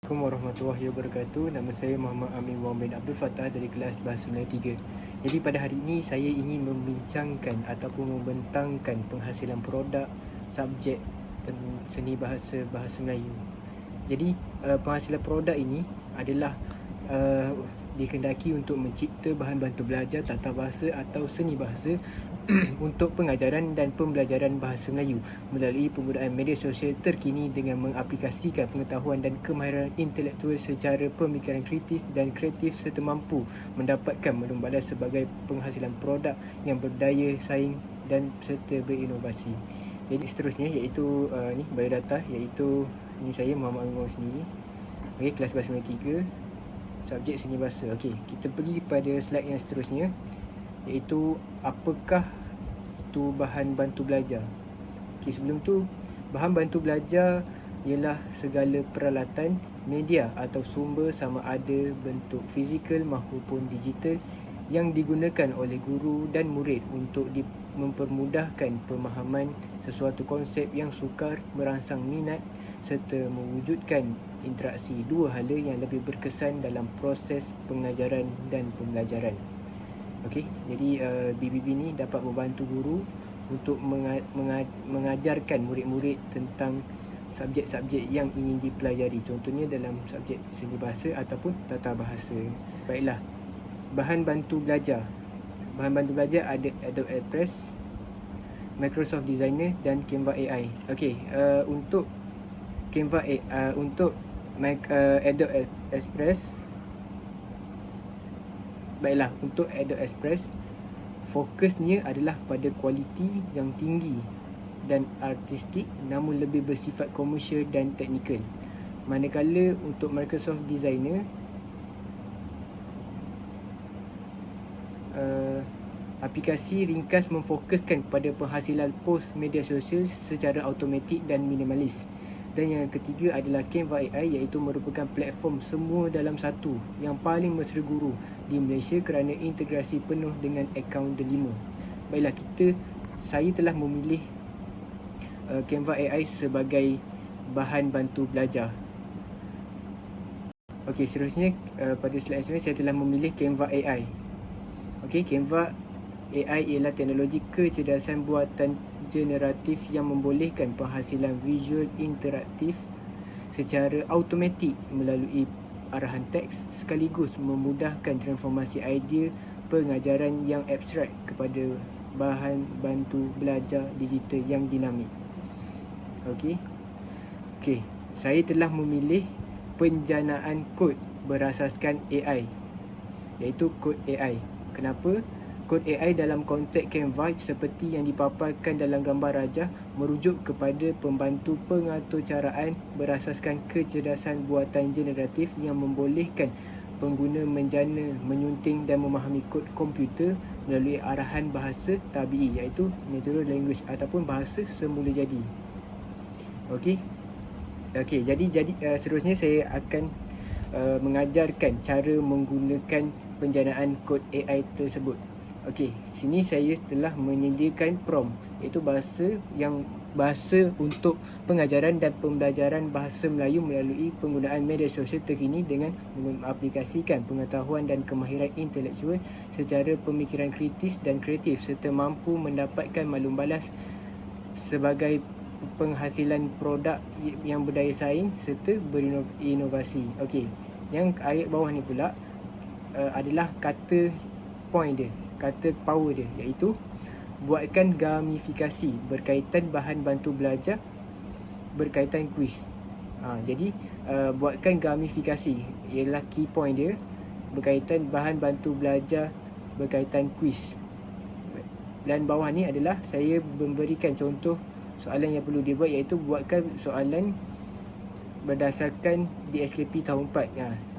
Assalamualaikum warahmatullahi wabarakatuh. Nama saya Muhammad Amin Wang bin Abdul Fattah dari kelas Bahasa Melayu 3. Jadi pada hari ini saya ingin membincangkan ataupun membentangkan penghasilan produk subjek seni bahasa Melayu. Jadi penghasilan produk ini adalah dikehendaki untuk mencipta bahan bantu belajar tata bahasa atau seni bahasa untuk pengajaran dan pembelajaran bahasa Melayu melalui penggunaan media sosial terkini dengan mengaplikasikan pengetahuan dan kemahiran intelektual secara pemikiran kritis dan kreatif serta mampu mendapatkan malum balas sebagai penghasilan produk yang berdaya saing dan serta berinovasi. Jadi seterusnya iaitu ni biodata, iaitu ini saya Muhammad Amin sendiri. Okey, kelas Bahasa Melayu 3, subjek seni bahasa. Okey, kita pergi pada slide yang seterusnya, iaitu apakah itu bahan bantu belajar. Okey, sebelum tu, bahan bantu belajar ialah segala peralatan, media atau sumber sama ada bentuk fizikal maupun digital yang digunakan oleh guru dan murid untuk mempermudahkan pemahaman sesuatu konsep yang sukar, merangsang minat serta mewujudkan interaksi dua hala yang lebih berkesan dalam proses pengajaran dan pembelajaran. Okey, jadi BBB ni dapat membantu guru untuk mengajarkan murid-murid tentang subjek-subjek yang ingin dipelajari. Contohnya dalam subjek seni bahasa ataupun tata bahasa. Baiklah, bahan bantu belajar. Bahan bantu belajar ada Adobe Express, Microsoft Designer dan Canva AI. Okey, untuk Canva AI, untuk Adobe Express, baiklah, untuk Adobe Express fokusnya adalah pada kualiti yang tinggi dan artistik namun lebih bersifat komersial dan teknikal. Manakala untuk Microsoft Designer, aplikasi ringkas memfokuskan pada penghasilan post media sosial secara automatik dan minimalis. Dan yang ketiga adalah Canva AI, iaitu merupakan platform semua dalam satu yang paling mesra guru di Malaysia kerana integrasi penuh dengan akaun delima. Baiklah, saya telah memilih Canva AI sebagai bahan bantu belajar. Okey, seterusnya pada slide seterusnya saya telah memilih Canva AI. Okey, Canva AI ialah teknologi kecerdasan buatan generatif yang membolehkan penghasilan visual interaktif secara automatik melalui arahan teks, sekaligus memudahkan transformasi idea pengajaran yang abstrak kepada bahan bantu belajar digital yang dinamik. Okey, saya telah memilih penjanaan kod berasaskan AI, iaitu kod AI. Kenapa? Kod AI dalam konteks Canva seperti yang dipaparkan dalam gambar rajah merujuk kepada pembantu pengaturcaraan berasaskan kecerdasan buatan generatif yang membolehkan pengguna menjana, menyunting dan memahami kod komputer melalui arahan bahasa tabi'i, iaitu natural language ataupun bahasa semula jadi. Okey, jadi seterusnya saya akan mengajarkan cara menggunakan penjanaan kod AI tersebut. Okey, sini saya telah menyediakan prompt, iaitu bahasa untuk pengajaran dan pembelajaran bahasa Melayu melalui penggunaan media sosial terkini dengan mengaplikasikan pengetahuan dan kemahiran intelektual secara pemikiran kritis dan kreatif serta mampu mendapatkan maklum balas sebagai penghasilan produk yang berdaya saing serta berinovasi. Okey, yang ayat bawah ni pula adalah kata point dia, kata power dia, iaitu buatkan gamifikasi berkaitan bahan bantu belajar berkaitan kuis. Jadi buatkan gamifikasi ialah key point dia, berkaitan bahan bantu belajar berkaitan kuis. Dan bawah ni adalah saya memberikan contoh soalan yang perlu dibuat, iaitu buatkan soalan berdasarkan DSKP tahun 4.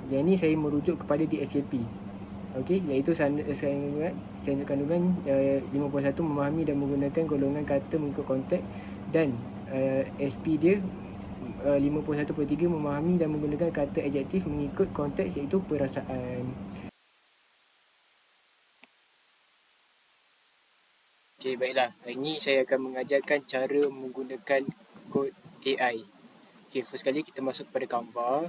Yang ini saya merujuk kepada DSKP. Okey, iaitu standard kandungan 51 memahami dan menggunakan golongan kata mengikut konteks, dan SP dia 51.3 memahami dan menggunakan kata adjektif mengikut konteks, iaitu perasaan. Okey, baiklah. Ini saya akan mengajarkan cara menggunakan kod AI. Okey, first kali kita masuk pada Canva.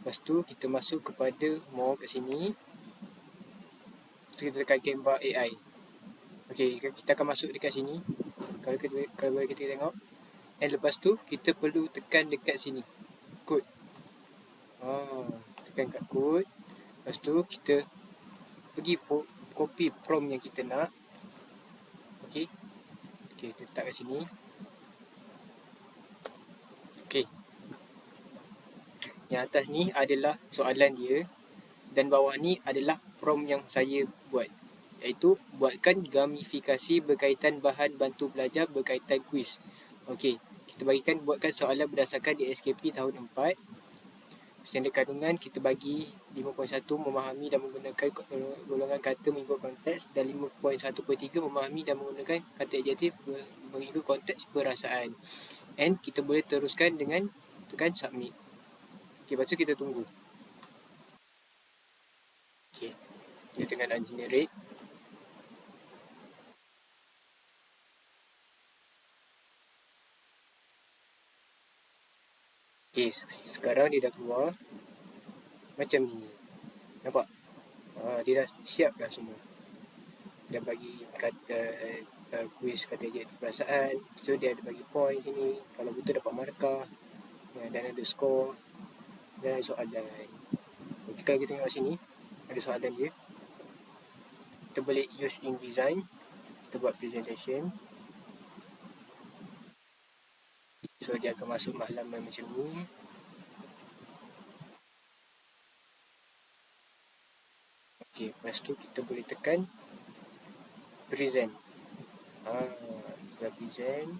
Lepas tu kita masuk kepada more kat sini. Kita tekan Canva AI. Okey, kita akan masuk dekat sini. Kalau kita tengok. Dan lepas tu kita perlu tekan dekat sini. Code. Tekan kat code. Lepas tu kita pergi copy prompt yang kita nak. Okey. Okey, kita letak kat sini. Okey. Yang atas ni adalah soalan dia dan bawah ni adalah prompt yang saya buat, iaitu buatkan gamifikasi berkaitan bahan bantu belajar berkaitan kuis. Okey, kita buatkan soalan berdasarkan DSKP tahun 4. Standard kandungan kita bagi 5.1 memahami dan menggunakan golongan kata mengikut konteks, dan 5.1.3 memahami dan menggunakan kata adjektif mengikut konteks perasaan. And kita boleh teruskan dengan tekan submit. Okey, lepas tu kita tunggu. Okey, dia tengah nak generate. Okey, sekarang dia dah keluar macam ni. Nampak? Dia dah siap dah semua. Dia bagi kata kuis kata adjektif perasaan. So dia ada bagi point sini. Kalau betul dapat markah. Dan ada skor. Dan ada soalan. Okey, kalau kita tengok sini, ada soalan dia. Kita boleh use InDesign. Kita buat presentation. So dia akan masuk halaman macam ni. Okey, lepas tu kita boleh tekan present. Kita present.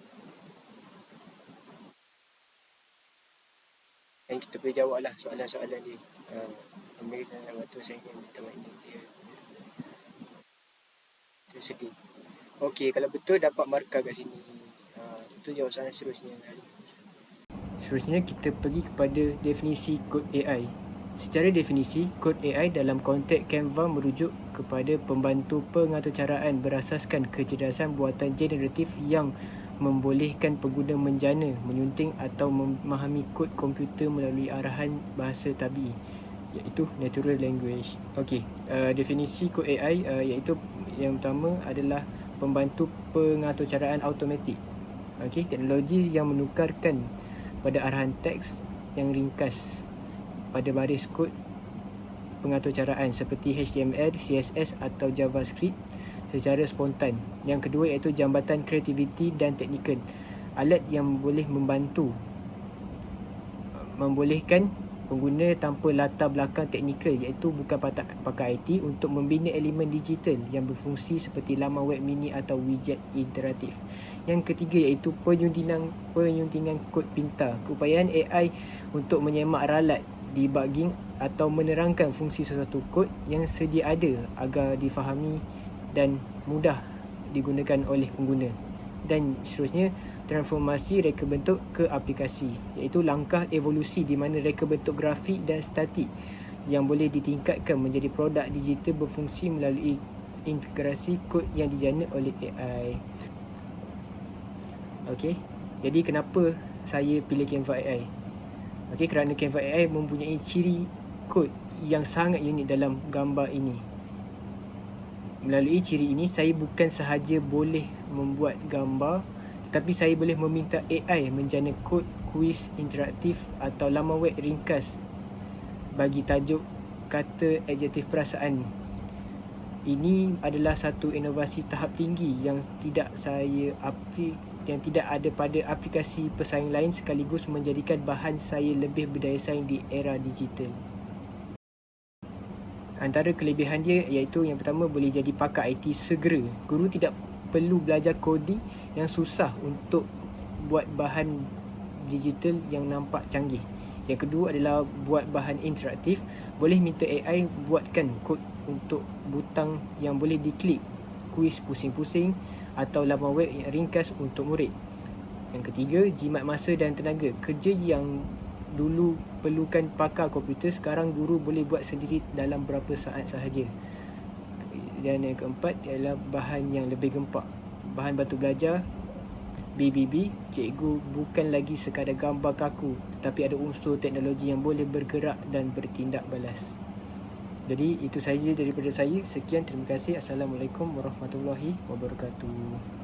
Dan kita boleh jawab lah soalan-soalan dia. Ambil waktu saya ingin teman ini dia. Sedih. Okey, kalau betul dapat markah kat sini. Itu jawab soalan seterusnya. Seterusnya kita pergi kepada definisi kod AI. Secara definisi, kod AI dalam konteks Canva merujuk kepada pembantu pengaturcaraan berasaskan kecerdasan buatan generatif yang membolehkan pengguna menjana, menyunting atau memahami kod komputer melalui arahan bahasa tabii, iaitu natural language. Okey, definisi kod AI iaitu yang pertama adalah pembantu pengaturcaraan automatik. Okey, teknologi yang menukarkan pada arahan teks yang ringkas pada baris kod pengaturcaraan seperti HTML, CSS atau JavaScript secara spontan. Yang kedua iaitu jambatan kreativiti dan teknikal. Alat yang boleh membolehkan pengguna tanpa latar belakang teknikal, iaitu bukan pakar IT, untuk membina elemen digital yang berfungsi seperti laman web mini atau widget interaktif. Yang ketiga iaitu penyuntingan kod pintar. Keupayaan AI untuk menyemak ralat, debugging atau menerangkan fungsi sesuatu kod yang sedia ada agar difahami dan mudah digunakan oleh pengguna. Dan seterusnya, transformasi reka bentuk ke aplikasi, iaitu langkah evolusi di mana reka bentuk grafik dan statik yang boleh ditingkatkan menjadi produk digital berfungsi melalui integrasi kod yang dijana oleh AI. Okey, jadi kenapa saya pilih Canva AI? Okey, kerana Canva AI mempunyai ciri kod yang sangat unik dalam gambar ini. Melalui ciri ini, saya bukan sahaja boleh membuat gambar, tetapi saya boleh meminta AI menjana kod kuis interaktif atau laman web ringkas bagi tajuk kata adjektif perasaan. Ini adalah satu inovasi tahap tinggi yang tidak ada pada aplikasi pesaing lain, sekaligus menjadikan bahan saya lebih berdaya saing di era digital. Antara kelebihan dia iaitu yang pertama, boleh jadi pakar IT segera. Guru tidak perlu belajar coding yang susah untuk buat bahan digital yang nampak canggih. Yang kedua adalah buat bahan interaktif. Boleh minta AI buatkan kod untuk butang yang boleh diklik, kuis pusing-pusing atau laman web yang ringkas untuk murid. Yang ketiga, jimat masa dan tenaga. Kerja yang dulu perlukan pakar komputer, sekarang guru boleh buat sendiri dalam beberapa saat sahaja. Dan yang keempat ialah bahan yang lebih gempak. Bahan bantu belajar BBB, cikgu bukan lagi sekadar gambar kaku, tetapi ada unsur teknologi yang boleh bergerak dan bertindak balas. Jadi itu sahaja daripada saya. Sekian, terima kasih. Assalamualaikum warahmatullahi wabarakatuh.